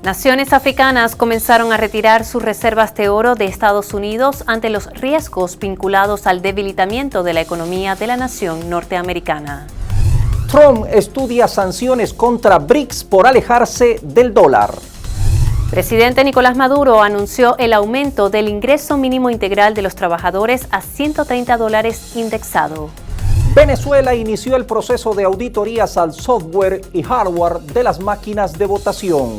Naciones africanas comenzaron a retirar sus reservas de oro de Estados Unidos ante los riesgos vinculados al debilitamiento de la economía de la nación norteamericana. Trump estudia sanciones contra BRICS por alejarse del dólar. Presidente Nicolás Maduro anunció el aumento del ingreso mínimo integral de los trabajadores a $130 indexado. Venezuela inició el proceso de auditorías al software y hardware de las máquinas de votación.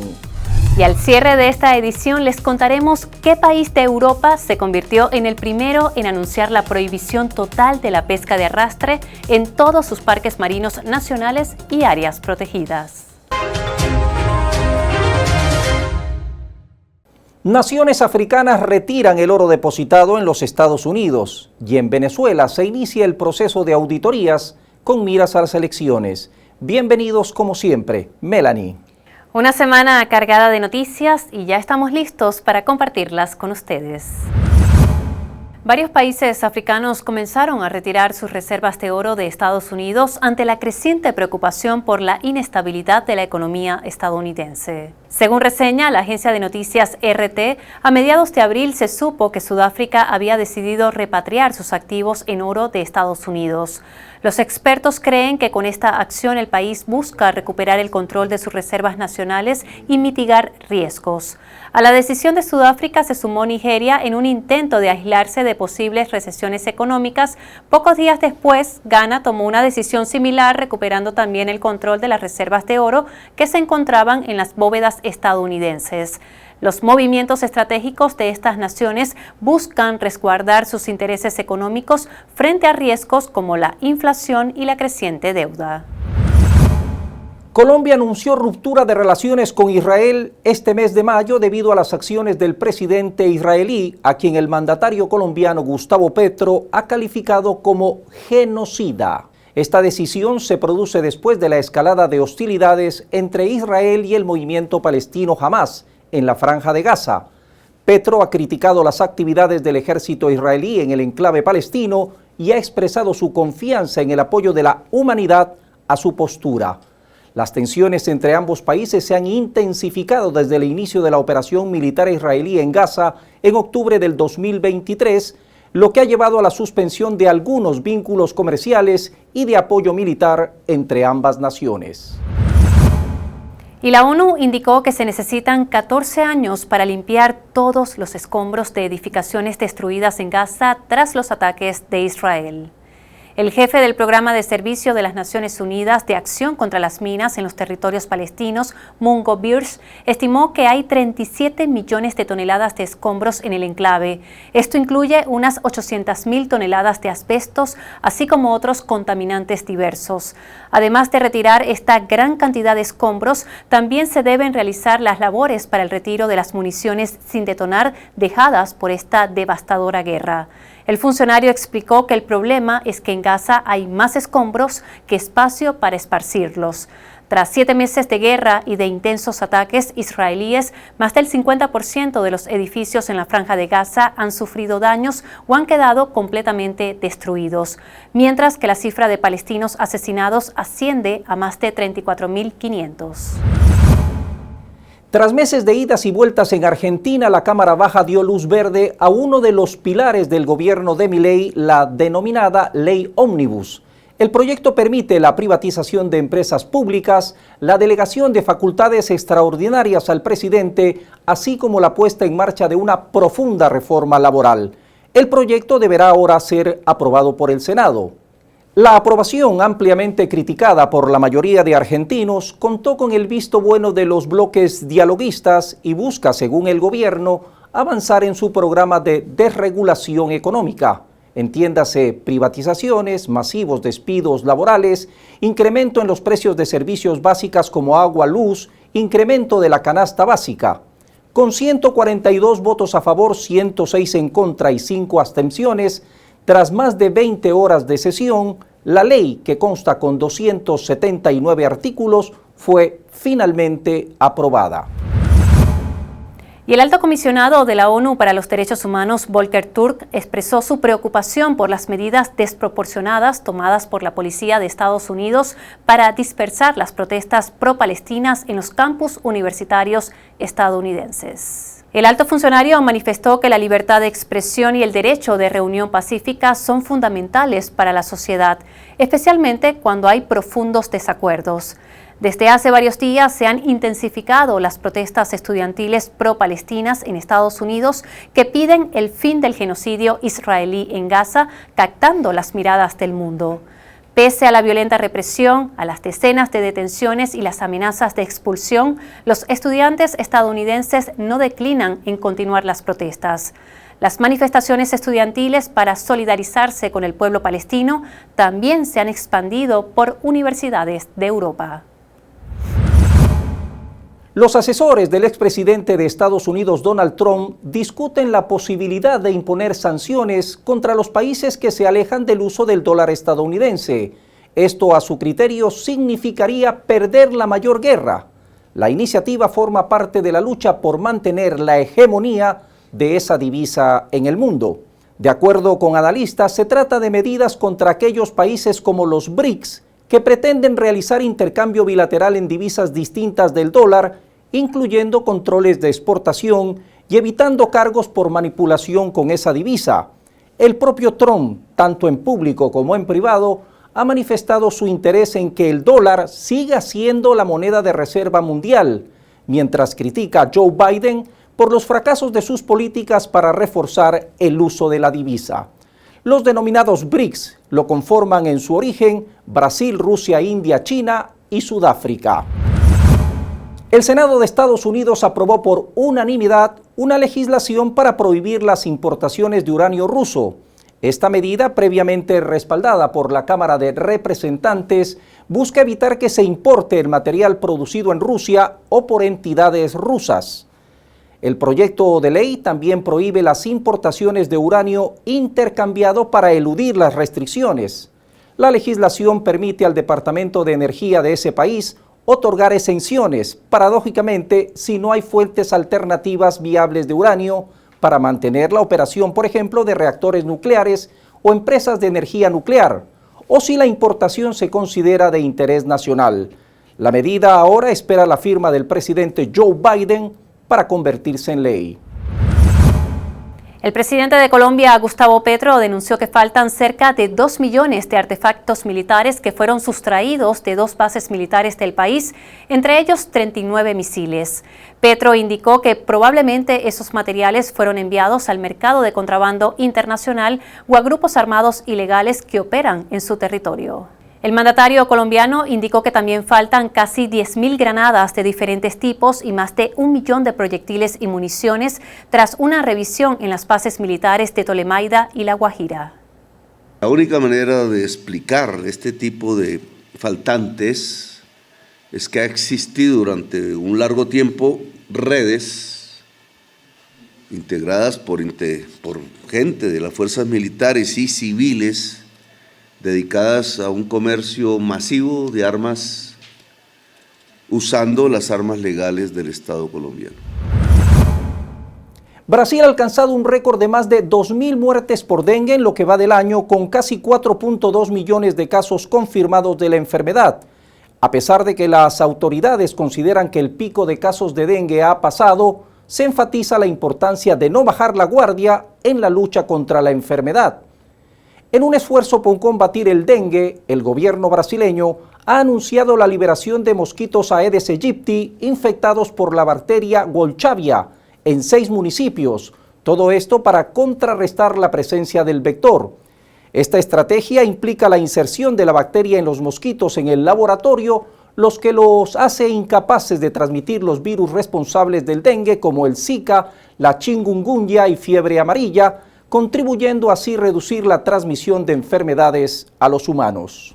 Y al cierre de esta edición les contaremos qué país de Europa se convirtió en el primero en anunciar la prohibición total de la pesca de arrastre en todos sus parques marinos nacionales y áreas protegidas. Naciones africanas retiran el oro depositado en los Estados Unidos y en Venezuela se inicia el proceso de auditorías con miras a las elecciones. Bienvenidos como siempre, Melanie. Una semana cargada de noticias y ya estamos listos para compartirlas con ustedes. Varios países africanos comenzaron a retirar sus reservas de oro de Estados Unidos ante la creciente preocupación por la inestabilidad de la economía estadounidense. Según reseña la agencia de noticias RT, a mediados de abril se supo que Sudáfrica había decidido repatriar sus activos en oro de Estados Unidos. Los expertos creen que con esta acción el país busca recuperar el control de sus reservas nacionales y mitigar riesgos. A la decisión de Sudáfrica se sumó Nigeria en un intento de aislarse de posibles recesiones económicas. Pocos días después, Ghana tomó una decisión similar, recuperando también el control de las reservas de oro que se encontraban en las bóvedas estadounidenses. Los movimientos estratégicos de estas naciones buscan resguardar sus intereses económicos frente a riesgos como la inflación y la creciente deuda. Colombia anunció ruptura de relaciones con Israel este mes de mayo debido a las acciones del presidente israelí, a quien el mandatario colombiano Gustavo Petro ha calificado como genocida. Esta decisión se produce después de la escalada de hostilidades entre Israel y el movimiento palestino Hamás en la Franja de Gaza. Petro ha criticado las actividades del ejército israelí en el enclave palestino y ha expresado su confianza en el apoyo de la humanidad a su postura. Las tensiones entre ambos países se han intensificado desde el inicio de la operación militar israelí en Gaza en octubre del 2023, lo que ha llevado a la suspensión de algunos vínculos comerciales y de apoyo militar entre ambas naciones. Y la ONU indicó que se necesitan 14 años para limpiar todos los escombros de edificaciones destruidas en Gaza tras los ataques de Israel. El jefe del Programa de Servicio de las Naciones Unidas de Acción contra las Minas en los territorios palestinos, Mungo Birch, estimó que hay 37 millones de toneladas de escombros en el enclave. Esto incluye unas 800.000 toneladas de asbestos, así como otros contaminantes diversos. Además de retirar esta gran cantidad de escombros, también se deben realizar las labores para el retiro de las municiones sin detonar dejadas por esta devastadora guerra. El funcionario explicó que el problema es que en Gaza hay más escombros que espacio para esparcirlos. Tras 7 meses de guerra y de intensos ataques israelíes, más del 50% de los edificios en la Franja de Gaza han sufrido daños o han quedado completamente destruidos, mientras que la cifra de palestinos asesinados asciende a más de 34.500. Tras meses de idas y vueltas en Argentina, la Cámara Baja dio luz verde a uno de los pilares del gobierno de Milei, la denominada Ley Ómnibus. El proyecto permite la privatización de empresas públicas, la delegación de facultades extraordinarias al presidente, así como la puesta en marcha de una profunda reforma laboral. El proyecto deberá ahora ser aprobado por el Senado. La aprobación, ampliamente criticada por la mayoría de argentinos, contó con el visto bueno de los bloques dialoguistas y busca, según el gobierno, avanzar en su programa de desregulación económica. Entiéndase, privatizaciones, masivos despidos laborales, incremento en los precios de servicios básicas como agua, luz, incremento de la canasta básica. Con 142 votos a favor, 106 en contra y 5 abstenciones, tras más de 20 horas de sesión, la ley, que consta con 279 artículos, fue finalmente aprobada. Y el alto comisionado de la ONU para los Derechos Humanos, Volker Turk, expresó su preocupación por las medidas desproporcionadas tomadas por la policía de Estados Unidos para dispersar las protestas pro-palestinas en los campus universitarios estadounidenses. El alto funcionario manifestó que la libertad de expresión y el derecho de reunión pacífica son fundamentales para la sociedad, especialmente cuando hay profundos desacuerdos. Desde hace varios días se han intensificado las protestas estudiantiles pro-palestinas en Estados Unidos que piden el fin del genocidio israelí en Gaza, captando las miradas del mundo. Pese a la violenta represión, a las decenas de detenciones y las amenazas de expulsión, los estudiantes estadounidenses no declinan en continuar las protestas. Las manifestaciones estudiantiles para solidarizarse con el pueblo palestino también se han expandido por universidades de Europa. Los asesores del expresidente de Estados Unidos, Donald Trump, discuten la posibilidad de imponer sanciones contra los países que se alejan del uso del dólar estadounidense. Esto, a su criterio, significaría perder la mayor guerra. La iniciativa forma parte de la lucha por mantener la hegemonía de esa divisa en el mundo. De acuerdo con analistas, se trata de medidas contra aquellos países como los BRICS, que pretenden realizar intercambio bilateral en divisas distintas del dólar, incluyendo controles de exportación y evitando cargos por manipulación con esa divisa. El propio Trump, tanto en público como en privado, ha manifestado su interés en que el dólar siga siendo la moneda de reserva mundial, mientras critica a Joe Biden por los fracasos de sus políticas para reforzar el uso de la divisa. Los denominados BRICS lo conforman en su origen Brasil, Rusia, India, China y Sudáfrica. El Senado de Estados Unidos aprobó por unanimidad una legislación para prohibir las importaciones de uranio ruso. Esta medida, previamente respaldada por la Cámara de Representantes, busca evitar que se importe el material producido en Rusia o por entidades rusas. El proyecto de ley también prohíbe las importaciones de uranio intercambiado para eludir las restricciones. La legislación permite al Departamento de Energía de ese país otorgar exenciones, paradójicamente, si no hay fuentes alternativas viables de uranio para mantener la operación, por ejemplo, de reactores nucleares o empresas de energía nuclear, o si la importación se considera de interés nacional. La medida ahora espera la firma del presidente Joe Biden para convertirse en ley. El presidente de Colombia, Gustavo Petro, denunció que faltan cerca de 2 millones de artefactos militares que fueron sustraídos de 2 bases militares del país, entre ellos 39 misiles. Petro indicó que probablemente esos materiales fueron enviados al mercado de contrabando internacional o a grupos armados ilegales que operan en su territorio. El mandatario colombiano indicó que también faltan casi 10.000 granadas de diferentes tipos y más de 1 millón de proyectiles y municiones tras una revisión en las bases militares de Tolemaida y La Guajira. La única manera de explicar este tipo de faltantes es que ha existido durante un largo tiempo redes integradas por gente de las fuerzas militares y civiles dedicadas a un comercio masivo de armas, usando las armas legales del Estado colombiano. Brasil ha alcanzado un récord de más de 2.000 muertes por dengue en lo que va del año, con casi 4.2 millones de casos confirmados de la enfermedad. A pesar de que las autoridades consideran que el pico de casos de dengue ha pasado, se enfatiza la importancia de no bajar la guardia en la lucha contra la enfermedad. En un esfuerzo por combatir el dengue, el gobierno brasileño ha anunciado la liberación de mosquitos Aedes aegypti infectados por la bacteria Wolbachia en 6 municipios, todo esto para contrarrestar la presencia del vector. Esta estrategia implica la inserción de la bacteria en los mosquitos en el laboratorio, los que los hace incapaces de transmitir los virus responsables del dengue como el Zika, la chikungunya y fiebre amarilla, contribuyendo así a reducir la transmisión de enfermedades a los humanos.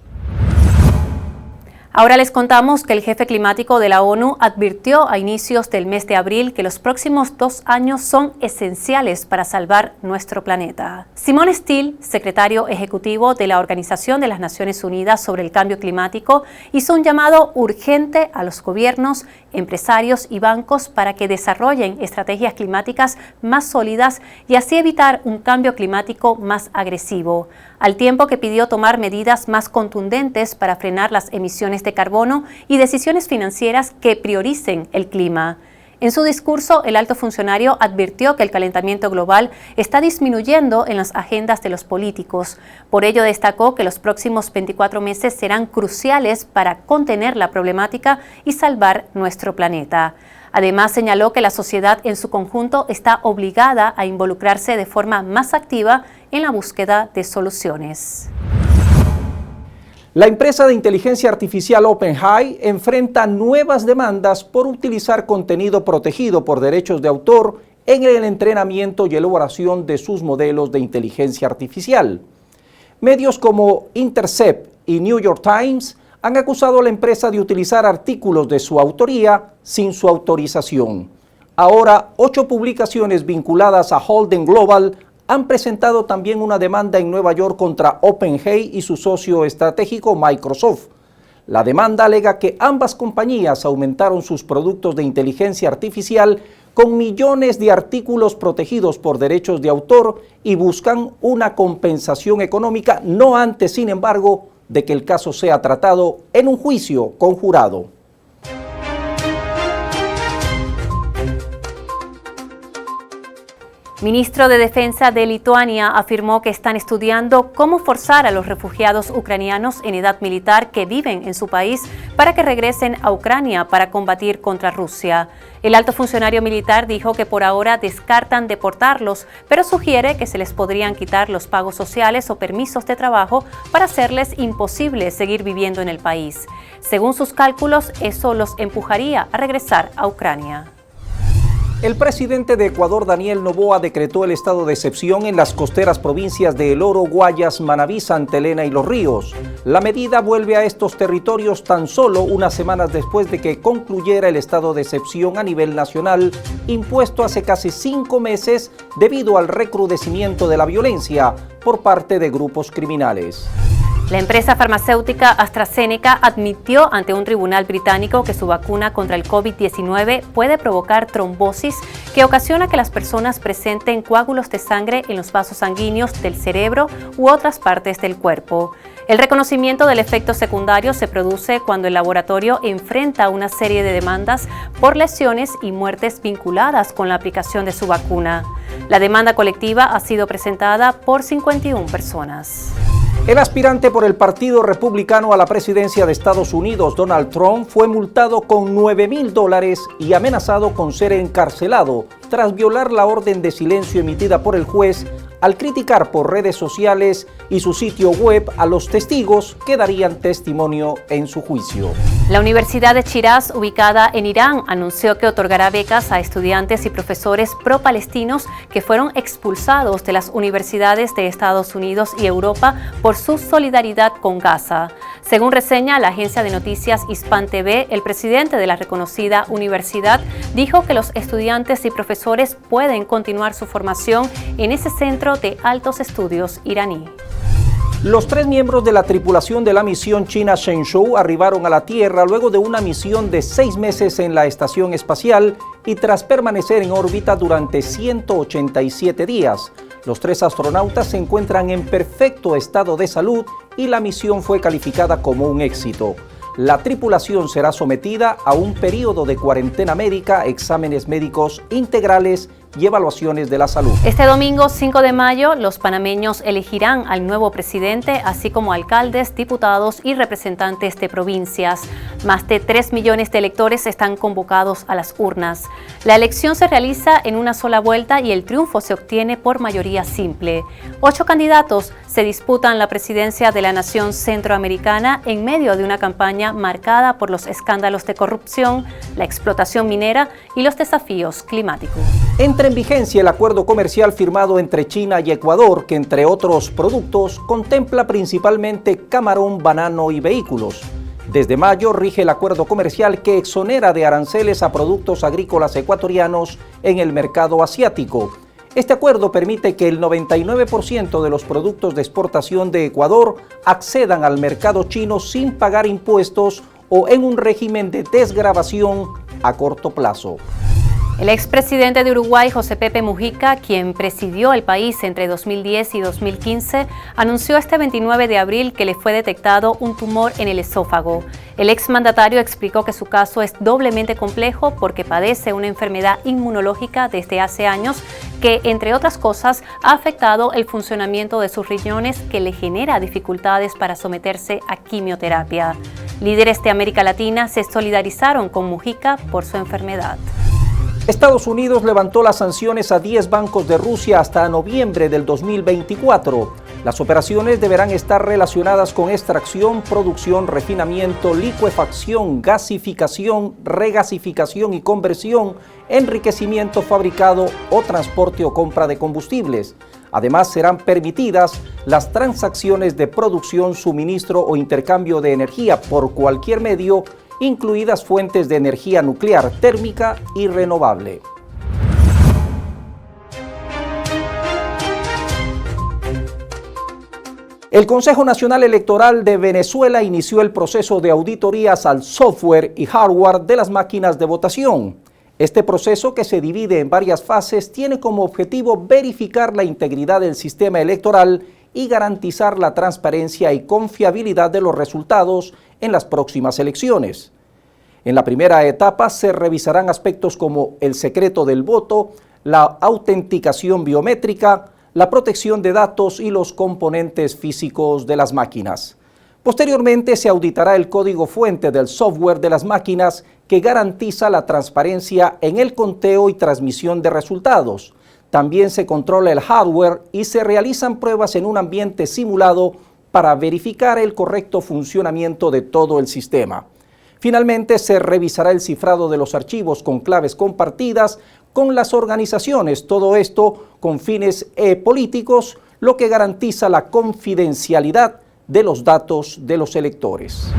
Ahora les contamos que el jefe climático de la ONU advirtió a inicios del mes de abril que los próximos 2 años son esenciales para salvar nuestro planeta. Simon Still, secretario ejecutivo de la Organización de las Naciones Unidas sobre el Cambio Climático, hizo un llamado urgente a los gobiernos, empresarios y bancos para que desarrollen estrategias climáticas más sólidas y así evitar un cambio climático más agresivo, al tiempo que pidió tomar medidas más contundentes para frenar las emisiones de carbono y decisiones financieras que prioricen el clima. En su discurso, el alto funcionario advirtió que el calentamiento global está disminuyendo en las agendas de los políticos. Por ello, destacó que los próximos 24 meses serán cruciales para contener la problemática y salvar nuestro planeta. Además, señaló que la sociedad en su conjunto está obligada a involucrarse de forma más activa en la búsqueda de soluciones. La empresa de inteligencia artificial OpenAI enfrenta nuevas demandas por utilizar contenido protegido por derechos de autor en el entrenamiento y elaboración de sus modelos de inteligencia artificial. Medios como Intercept y New York Times han acusado a la empresa de utilizar artículos de su autoría sin su autorización. Ahora, 8 publicaciones vinculadas a Holden Global han presentado también una demanda en Nueva York contra OpenAI y su socio estratégico Microsoft. La demanda alega que ambas compañías aumentaron sus productos de inteligencia artificial con millones de artículos protegidos por derechos de autor y buscan una compensación económica, no antes, sin embargo, de que el caso sea tratado en un juicio conjurado. Ministro de Defensa de Lituania afirmó que están estudiando cómo forzar a los refugiados ucranianos en edad militar que viven en su país para que regresen a Ucrania para combatir contra Rusia. El alto funcionario militar dijo que por ahora descartan deportarlos, pero sugiere que se les podrían quitar los pagos sociales o permisos de trabajo para hacerles imposible seguir viviendo en el país. Según sus cálculos, eso los empujaría a regresar a Ucrania. El presidente de Ecuador, Daniel Noboa, decretó el estado de excepción en las costeras provincias de El Oro, Guayas, Manabí, Santa Elena y Los Ríos. La medida vuelve a estos territorios tan solo unas semanas después de que concluyera el estado de excepción a nivel nacional, impuesto hace casi 5 meses debido al recrudecimiento de la violencia por parte de grupos criminales. La empresa farmacéutica AstraZeneca admitió ante un tribunal británico que su vacuna contra el COVID-19 puede provocar trombosis que ocasiona que las personas presenten coágulos de sangre en los vasos sanguíneos del cerebro u otras partes del cuerpo. El reconocimiento del efecto secundario se produce cuando el laboratorio enfrenta una serie de demandas por lesiones y muertes vinculadas con la aplicación de su vacuna. La demanda colectiva ha sido presentada por 51 personas. El aspirante por el Partido Republicano a la presidencia de Estados Unidos, Donald Trump, fue multado con $9,000 y amenazado con ser encarcelado tras violar la orden de silencio emitida por el juez al criticar por redes sociales y su sitio web a los testigos que darían testimonio en su juicio. La Universidad de Shiraz, ubicada en Irán, anunció que otorgará becas a estudiantes y profesores pro-palestinos que fueron expulsados de las universidades de Estados Unidos y Europa por su solidaridad con Gaza. Según reseña la agencia de noticias Hispan TV, el presidente de la reconocida universidad dijo que los estudiantes y profesores pueden continuar su formación en ese centro de altos estudios iraní. Los 3 miembros de la tripulación de la misión china Shenzhou arribaron a la Tierra luego de una misión de 6 meses en la estación espacial y tras permanecer en órbita durante 187 días. Los 3 astronautas se encuentran en perfecto estado de salud y la misión fue calificada como un éxito. La tripulación será sometida a un periodo de cuarentena médica, exámenes médicos integrales y evaluaciones de la salud. Este domingo 5 de mayo, los panameños elegirán al nuevo presidente, así como alcaldes, diputados y representantes de provincias. Más de 3 millones de electores están convocados a las urnas. La elección se realiza en una sola vuelta y el triunfo se obtiene por mayoría simple. 8 candidatos se disputan la presidencia de la nación centroamericana en medio de una campaña marcada por los escándalos de corrupción, la explotación minera y los desafíos climáticos. Entra en vigencia el acuerdo comercial firmado entre China y Ecuador, que entre otros productos contempla principalmente camarón, banano y vehículos. Desde mayo rige el acuerdo comercial que exonera de aranceles a productos agrícolas ecuatorianos en el mercado asiático. Este acuerdo permite que el 99% de los productos de exportación de Ecuador accedan al mercado chino sin pagar impuestos o en un régimen de desgravación a corto plazo. El expresidente de Uruguay, José Pepe Mujica, quien presidió el país entre 2010 y 2015, anunció este 29 de abril que le fue detectado un tumor en el esófago. El exmandatario explicó que su caso es doblemente complejo porque padece una enfermedad inmunológica desde hace años que, entre otras cosas, ha afectado el funcionamiento de sus riñones, que le genera dificultades para someterse a quimioterapia. Líderes de América Latina se solidarizaron con Mujica por su enfermedad. Estados Unidos levantó las sanciones a 10 bancos de Rusia hasta noviembre del 2024. Las operaciones deberán estar relacionadas con extracción, producción, refinamiento, licuefacción, gasificación, regasificación y conversión, enriquecimiento, fabricado o transporte o compra de combustibles. Además, serán permitidas las transacciones de producción, suministro o intercambio de energía por cualquier medio, incluidas fuentes de energía nuclear, térmica y renovable. El Consejo Nacional Electoral de Venezuela inició el proceso de auditorías al software y hardware de las máquinas de votación. Este proceso, que se divide en varias fases, tiene como objetivo verificar la integridad del sistema electoral y garantizar la transparencia y confiabilidad de los resultados en las próximas elecciones. En la primera etapa se revisarán aspectos como el secreto del voto, la autenticación biométrica, la protección de datos y los componentes físicos de las máquinas. Posteriormente se auditará el código fuente del software de las máquinas, que garantiza la transparencia en el conteo y transmisión de resultados. También se controla el hardware y se realizan pruebas en un ambiente simulado para verificar el correcto funcionamiento de todo el sistema. Finalmente, se revisará el cifrado de los archivos con claves compartidas con las organizaciones, todo esto con fines políticos, lo que garantiza la confidencialidad de los datos de los electores.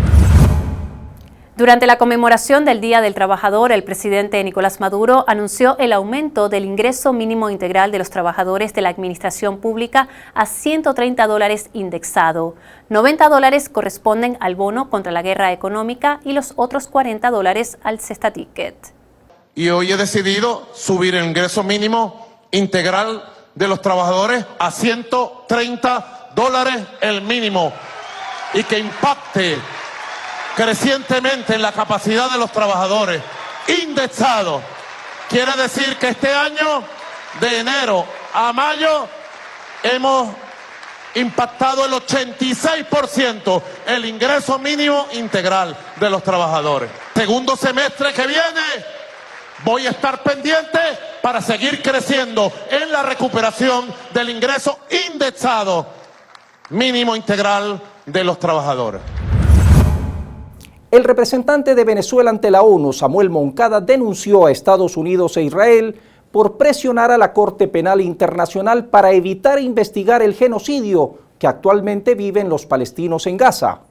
Durante la conmemoración del Día del Trabajador, el presidente Nicolás Maduro anunció el aumento del ingreso mínimo integral de los trabajadores de la administración pública a $130 indexado. $90 corresponden al bono contra la guerra económica y los otros $40 al cesta ticket. Y hoy he decidido subir el ingreso mínimo integral de los trabajadores a $130 el mínimo, y que impacte crecientemente en la capacidad de los trabajadores. Indexado quiere decir que este año, de enero a mayo, hemos impactado el 86% el ingreso mínimo integral de los trabajadores. Segundo semestre que viene voy a estar pendiente para seguir creciendo en la recuperación del ingreso indexado mínimo integral de los trabajadores. El representante de Venezuela ante la ONU, Samuel Moncada, denunció a Estados Unidos e Israel por presionar a la Corte Penal Internacional para evitar investigar el genocidio que actualmente viven los palestinos en Gaza.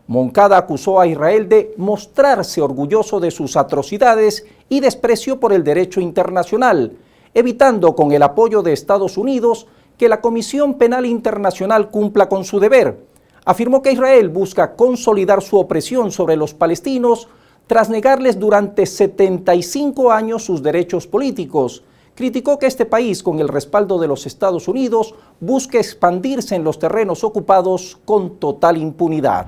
Moncada acusó a Israel de mostrarse orgulloso de sus atrocidades y desprecio por el derecho internacional, evitando con el apoyo de Estados Unidos que la Comisión Penal Internacional cumpla con su deber. Afirmó que Israel busca consolidar su opresión sobre los palestinos tras negarles durante 75 años sus derechos políticos. Criticó que este país, con el respaldo de los Estados Unidos, busque expandirse en los terrenos ocupados con total impunidad.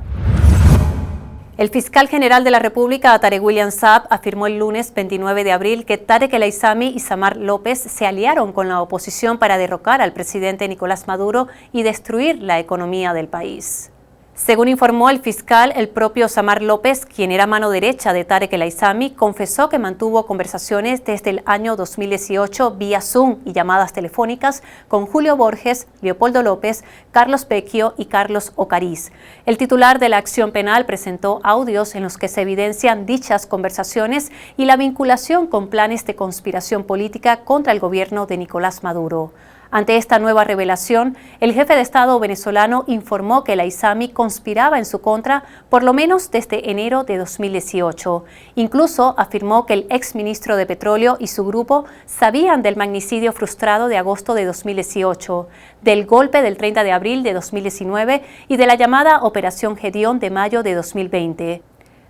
El fiscal general de la República, Tarek William Saab, afirmó el lunes 29 de abril que Tarek El Aissami y Samar López se aliaron con la oposición para derrocar al presidente Nicolás Maduro y destruir la economía del país. Según informó el fiscal, el propio Samar López, quien era mano derecha de Tarek El Aissami, confesó que mantuvo conversaciones desde el año 2018 vía Zoom y llamadas telefónicas con Julio Borges, Leopoldo López, Carlos Vecchio y Carlos Ocariz. El titular de la acción penal presentó audios en los que se evidencian dichas conversaciones y la vinculación con planes de conspiración política contra el gobierno de Nicolás Maduro. Ante esta nueva revelación, el jefe de Estado venezolano informó que la ISAMI conspiraba en su contra por lo menos desde enero de 2018. Incluso afirmó que el exministro de Petróleo y su grupo sabían del magnicidio frustrado de agosto de 2018, del golpe del 30 de abril de 2019 y de la llamada Operación Gedeón de mayo de 2020.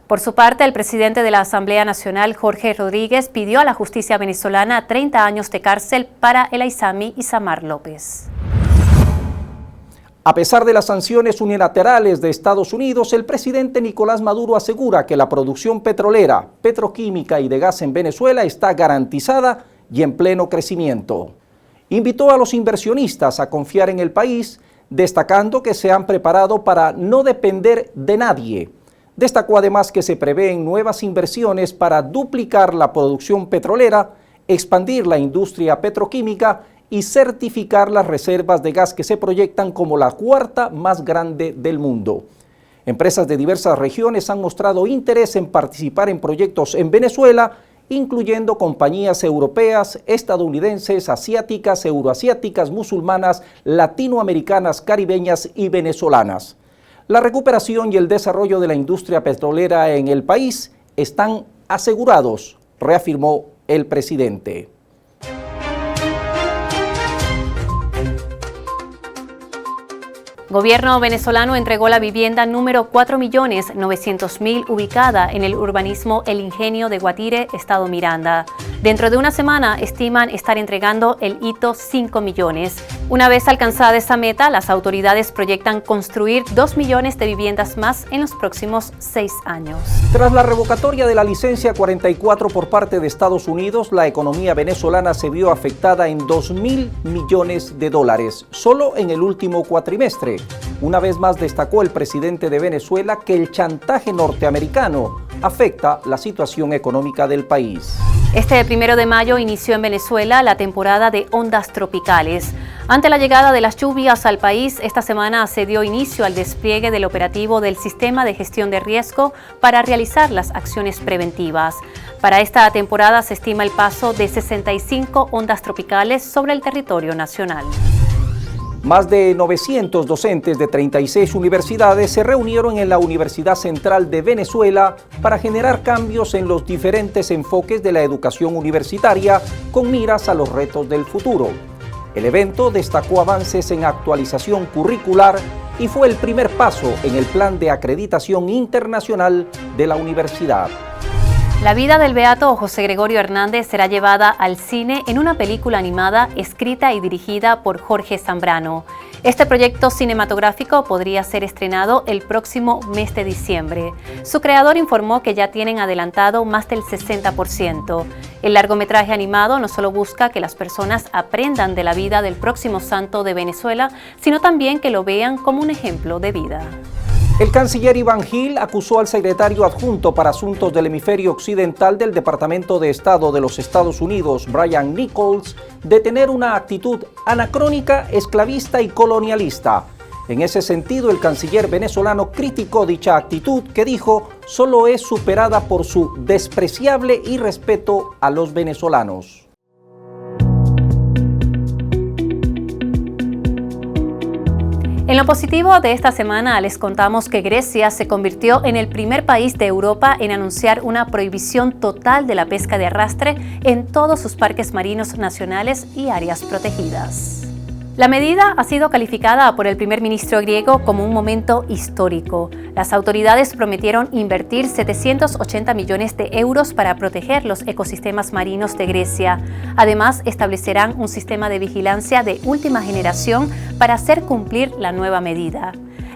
Por su parte, el presidente de la Asamblea Nacional, Jorge Rodríguez, pidió a la justicia venezolana 30 años de cárcel para el aizami Isamar López. A pesar de las sanciones unilaterales de Estados Unidos, el presidente Nicolás Maduro asegura que la producción petrolera, petroquímica y de gas en Venezuela está garantizada y en pleno crecimiento. Invitó a los inversionistas a confiar en el país, destacando que se han preparado para no depender de nadie. Destacó además que se prevén nuevas inversiones para duplicar la producción petrolera, expandir la industria petroquímica y certificar las reservas de gas que se proyectan como la cuarta más grande del mundo. Empresas de diversas regiones han mostrado interés en participar en proyectos en Venezuela, incluyendo compañías europeas, estadounidenses, asiáticas, euroasiáticas, musulmanas, latinoamericanas, caribeñas y venezolanas. La recuperación y el desarrollo de la industria petrolera en el país están asegurados, reafirmó el presidente. Gobierno venezolano entregó la vivienda número 4.900.000 ubicada en el urbanismo El Ingenio de Guatire, Estado Miranda. Dentro de una semana estiman estar entregando el hito 5 millones. Una vez alcanzada esta meta, las autoridades proyectan construir 2 millones de viviendas más en los próximos 6 años. Tras la revocatoria de la licencia 44 por parte de Estados Unidos, la economía venezolana se vio afectada en $2.000 millones solo en el último cuatrimestre. Una vez más destacó el presidente de Venezuela que el chantaje norteamericano afecta la situación económica del país. Este 1 de mayo inició en Venezuela la temporada de ondas tropicales. Ante la llegada de las lluvias al país, esta semana se dio inicio al despliegue del operativo del Sistema de Gestión de Riesgo para realizar las acciones preventivas. Para esta temporada se estima el paso de 65 ondas tropicales sobre el territorio nacional. Más de 900 docentes de 36 universidades se reunieron en la Universidad Central de Venezuela para generar cambios en los diferentes enfoques de la educación universitaria con miras a los retos del futuro. El evento destacó avances en actualización curricular y fue el primer paso en el plan de acreditación internacional de la universidad. La vida del beato José Gregorio Hernández será llevada al cine en una película animada escrita y dirigida por Jorge Zambrano. Este proyecto cinematográfico podría ser estrenado el próximo mes de diciembre. Su creador informó que ya tienen adelantado más del 60%. El largometraje animado no solo busca que las personas aprendan de la vida del próximo santo de Venezuela, sino también que lo vean como un ejemplo de vida. El canciller Iván Gil acusó al secretario adjunto para asuntos del hemisferio occidental del Departamento de Estado de los Estados Unidos, Brian Nichols, de tener una actitud anacrónica, esclavista y colonialista. En ese sentido, el canciller venezolano criticó dicha actitud que dijo solo es superada por su despreciable irrespeto a los venezolanos. En lo positivo de esta semana les contamos que Grecia se convirtió en el primer país de Europa en anunciar una prohibición total de la pesca de arrastre en todos sus parques marinos nacionales y áreas protegidas. La medida ha sido calificada por el primer ministro griego como un momento histórico. Las autoridades prometieron invertir 780 millones de euros para proteger los ecosistemas marinos de Grecia. Además, establecerán un sistema de vigilancia de última generación para hacer cumplir la nueva medida.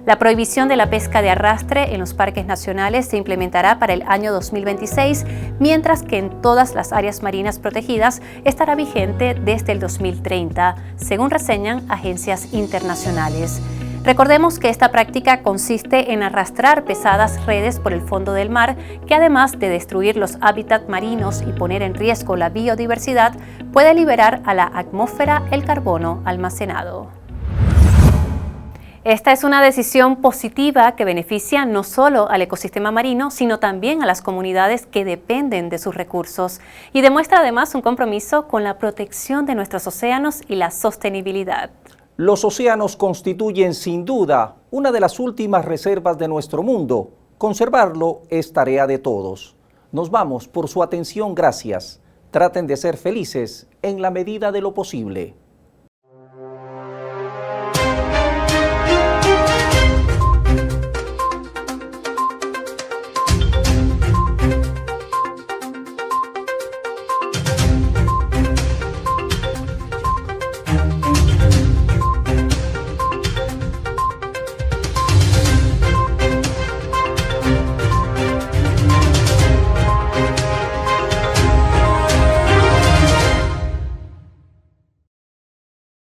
La prohibición de la pesca de arrastre en los parques nacionales se implementará para el año 2026, mientras que en todas las áreas marinas protegidas estará vigente desde el 2030, según reseñan agencias internacionales. Recordemos que esta práctica consiste en arrastrar pesadas redes por el fondo del mar, que además de destruir los hábitats marinos y poner en riesgo la biodiversidad, puede liberar a la atmósfera el carbono almacenado. Esta es una decisión positiva que beneficia no solo al ecosistema marino, sino también a las comunidades que dependen de sus recursos y demuestra además un compromiso con la protección de nuestros océanos y la sostenibilidad. Los océanos constituyen sin duda una de las últimas reservas de nuestro mundo. Conservarlo es tarea de todos. Nos vamos. Por su atención, gracias. Traten de ser felices en la medida de lo posible.